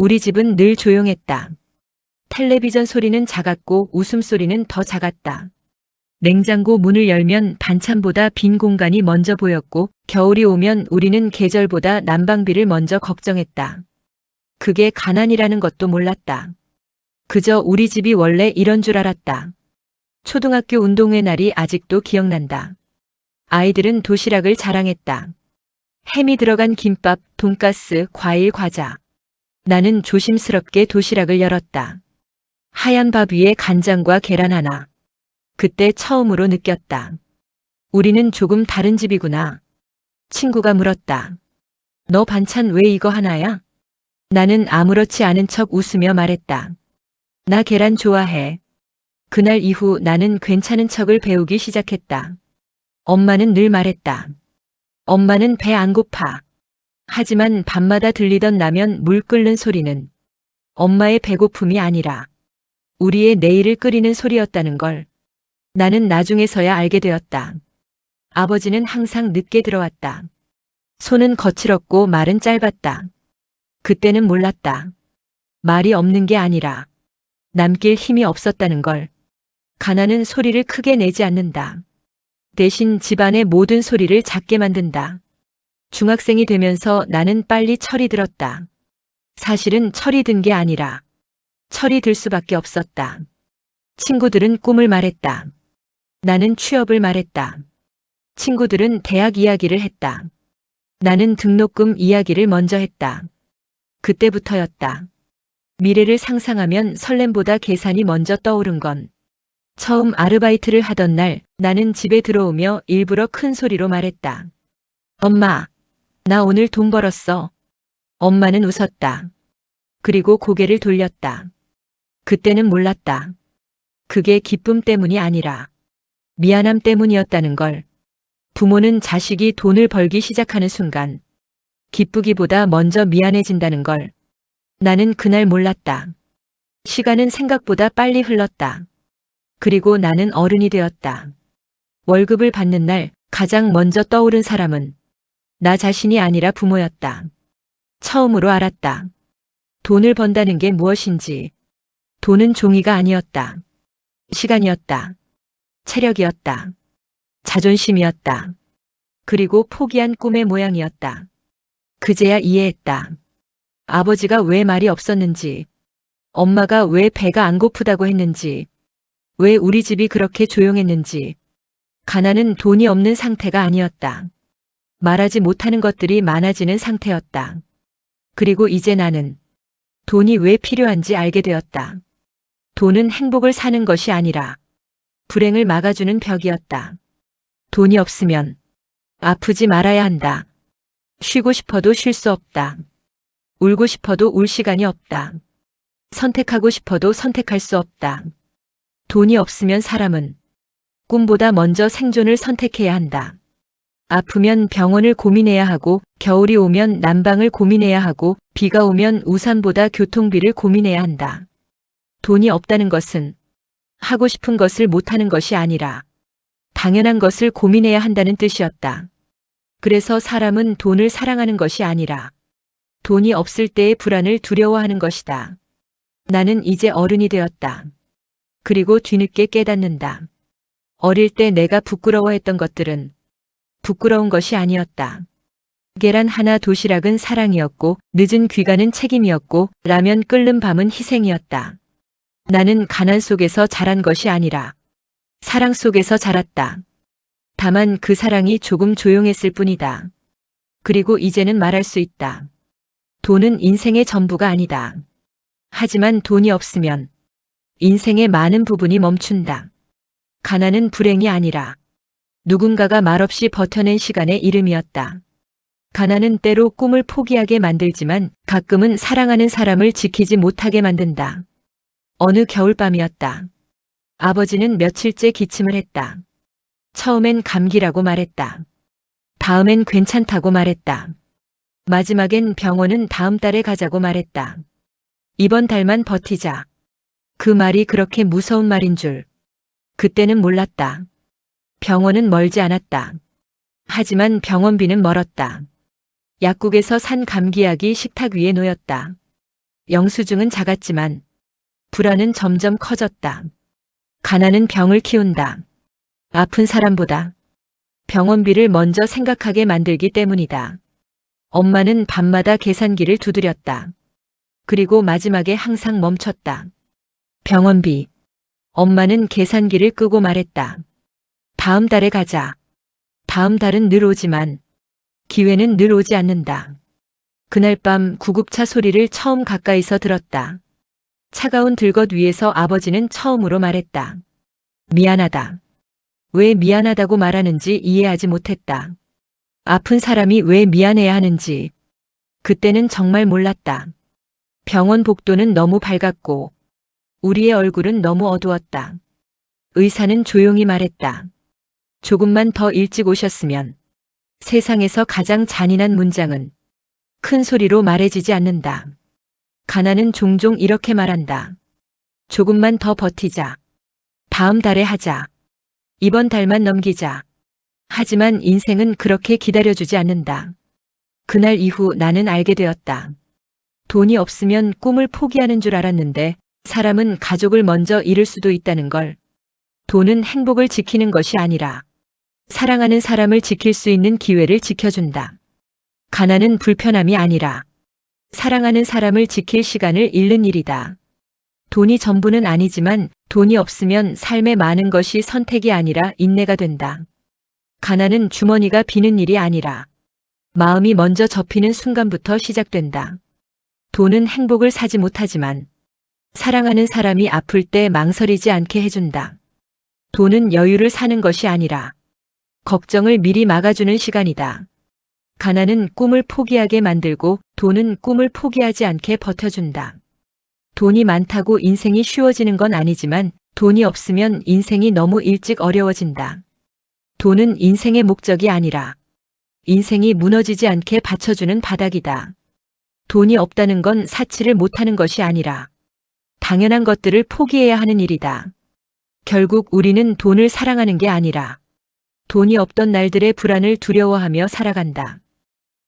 우리 집은 늘 조용했다. 텔레비전 소리는 작았고 웃음소리는 더 작았다. 냉장고 문을 열면 반찬보다 빈 공간이 먼저 보였고 겨울이 오면 우리는 계절보다 난방비를 먼저 걱정했다. 그게 가난이라는 것도 몰랐다. 그저 우리 집이 원래 이런 줄 알았다. 초등학교 운동회 날이 아직도 기억난다. 아이들은 도시락을 자랑했다. 햄이 들어간 김밥, 돈가스, 과일, 과자. 나는 조심스럽게 도시락을 열었다. 하얀 밥 위에 간장과 계란 하나. 그때 처음으로 느꼈다. 우리는 조금 다른 집이구나. 친구가 물었다. 너 반찬 왜 이거 하나야? 나는 아무렇지 않은 척 웃으며 말했다. 나 계란 좋아해. 그날 이후 나는 괜찮은 척을 배우기 시작했다. 엄마는 늘 말했다. 엄마는 배 안 고파. 하지만 밤마다 들리던 라면 물 끓는 소리는 엄마의 배고픔이 아니라 우리의 내일을 끓이는 소리였다는 걸 나는 나중에서야 알게 되었다. 아버지는 항상 늦게 들어왔다. 손은 거칠었고 말은 짧았다. 그때는 몰랐다. 말이 없는 게 아니라 남길 힘이 없었다는 걸. 가난은 소리를 크게 내지 않는다. 대신 집안의 모든 소리를 작게 만든다. 중학생이 되면서 나는 빨리 철이 들었다. 사실은 철이 든 게 아니라 철이 들 수밖에 없었다. 친구들은 꿈을 말했다. 나는 취업을 말했다. 친구들은 대학 이야기를 했다. 나는 등록금 이야기를 먼저 했다. 그때부터였다. 미래를 상상하면 설렘보다 계산이 먼저 떠오른 건 처음 아르바이트를 하던 날 나는 집에 들어오며 일부러 큰 소리로 말했다. 엄마, 나 오늘 돈 벌었어. 엄마는 웃었다. 그리고 고개를 돌렸다. 그때는 몰랐다. 그게 기쁨 때문이 아니라 미안함 때문이었다는 걸. 부모는 자식이 돈을 벌기 시작하는 순간 기쁘기보다 먼저 미안해진다는 걸. 나는 그날 몰랐다. 시간은 생각보다 빨리 흘렀다. 그리고 나는 어른이 되었다. 월급을 받는 날 가장 먼저 떠오른 사람은 나 자신이 아니라 부모였다. 처음으로 알았다. 돈을 번다는 게 무엇인지. 돈은 종이가 아니었다. 시간이었다. 체력이었다. 자존심이었다. 그리고 포기한 꿈의 모양이었다. 그제야 이해했다. 아버지가 왜 말이 없었는지, 엄마가 왜 배가 안 고프다고 했는지, 왜 우리 집이 그렇게 조용했는지. 가난은 돈이 없는 상태가 아니었다. 말하지 못하는 것들이 많아지는 상태였다. 그리고 이제 나는 돈이 왜 필요한지 알게 되었다. 돈은 행복을 사는 것이 아니라 불행을 막아주는 벽이었다. 돈이 없으면 아프지 말아야 한다. 쉬고 싶어도 쉴 수 없다. 울고 싶어도 울 시간이 없다. 선택하고 싶어도 선택할 수 없다. 돈이 없으면 사람은 꿈보다 먼저 생존을 선택해야 한다. 아프면 병원을 고민해야 하고, 겨울이 오면 난방을 고민해야 하고, 비가 오면 우산보다 교통비를 고민해야 한다. 돈이 없다는 것은 하고 싶은 것을 못하는 것이 아니라 당연한 것을 고민해야 한다는 뜻이었다. 그래서 사람은 돈을 사랑하는 것이 아니라 돈이 없을 때의 불안을 두려워하는 것이다. 나는 이제 어른이 되었다. 그리고 뒤늦게 깨닫는다. 어릴 때 내가 부끄러워했던 것들은 부끄러운 것이 아니었다. 계란 하나 도시락은 사랑이었고, 늦은 귀가는 책임이었고, 라면 끓는 밤은 희생이었다. 나는 가난 속에서 자란 것이 아니라 사랑 속에서 자랐다. 다만 그 사랑이 조금 조용했을 뿐이다. 그리고 이제는 말할 수 있다. 돈은 인생의 전부가 아니다. 하지만 돈이 없으면 인생의 많은 부분이 멈춘다. 가난은 불행이 아니라 누군가가 말없이 버텨낸 시간의 이름이었다. 가난은 때로 꿈을 포기하게 만들지만 가끔은 사랑하는 사람을 지키지 못하게 만든다. 어느 겨울밤이었다. 아버지는 며칠째 기침을 했다. 처음엔 감기라고 말했다. 다음엔 괜찮다고 말했다. 마지막엔 병원은 다음 달에 가자고 말했다. 이번 달만 버티자. 그 말이 그렇게 무서운 말인 줄 그때는 몰랐다. 병원은 멀지 않았다. 하지만 병원비는 멀었다. 약국에서 산 감기약이 식탁 위에 놓였다. 영수증은 작았지만 불안은 점점 커졌다. 가난은 병을 키운다. 아픈 사람보다 병원비를 먼저 생각하게 만들기 때문이다. 엄마는 밤마다 계산기를 두드렸다. 그리고 마지막에 항상 멈췄다. 병원비. 엄마는 계산기를 끄고 말했다. 다음 달에 가자. 다음 달은 늘 오지만 기회는 늘 오지 않는다. 그날 밤 구급차 소리를 처음 가까이서 들었다. 차가운 들것 위에서 아버지는 처음으로 말했다. 미안하다. 왜 미안하다고 말하는지 이해하지 못했다. 아픈 사람이 왜 미안해야 하는지 그때는 정말 몰랐다. 병원 복도는 너무 밝았고 우리의 얼굴은 너무 어두웠다. 의사는 조용히 말했다. 조금만 더 일찍 오셨으면. 세상에서 가장 잔인한 문장은 큰 소리로 말해지지 않는다. 가난은 종종 이렇게 말한다. 조금만 더 버티자. 다음 달에 하자. 이번 달만 넘기자. 하지만 인생은 그렇게 기다려주지 않는다. 그날 이후 나는 알게 되었다. 돈이 없으면 꿈을 포기하는 줄 알았는데 사람은 가족을 먼저 잃을 수도 있다는 걸. 돈은 행복을 지키는 것이 아니라 사랑하는 사람을 지킬 수 있는 기회를 지켜준다. 가난은 불편함이 아니라 사랑하는 사람을 지킬 시간을 잃는 일이다. 돈이 전부는 아니지만 돈이 없으면 삶의 많은 것이 선택이 아니라 인내가 된다. 가난은 주머니가 비는 일이 아니라 마음이 먼저 접히는 순간부터 시작된다. 돈은 행복을 사지 못하지만 사랑하는 사람이 아플 때 망설이지 않게 해준다. 돈은 여유를 사는 것이 아니라 걱정을 미리 막아주는 시간이다. 가난은 꿈을 포기하게 만들고 돈은 꿈을 포기하지 않게 버텨준다. 돈이 많다고 인생이 쉬워지는 건 아니지만 돈이 없으면 인생이 너무 일찍 어려워진다. 돈은 인생의 목적이 아니라 인생이 무너지지 않게 받쳐주는 바닥이다. 돈이 없다는 건 사치를 못하는 것이 아니라 당연한 것들을 포기해야 하는 일이다. 결국 우리는 돈을 사랑하는 게 아니라 돈이 없던 날들의 불안을 두려워하며 살아간다.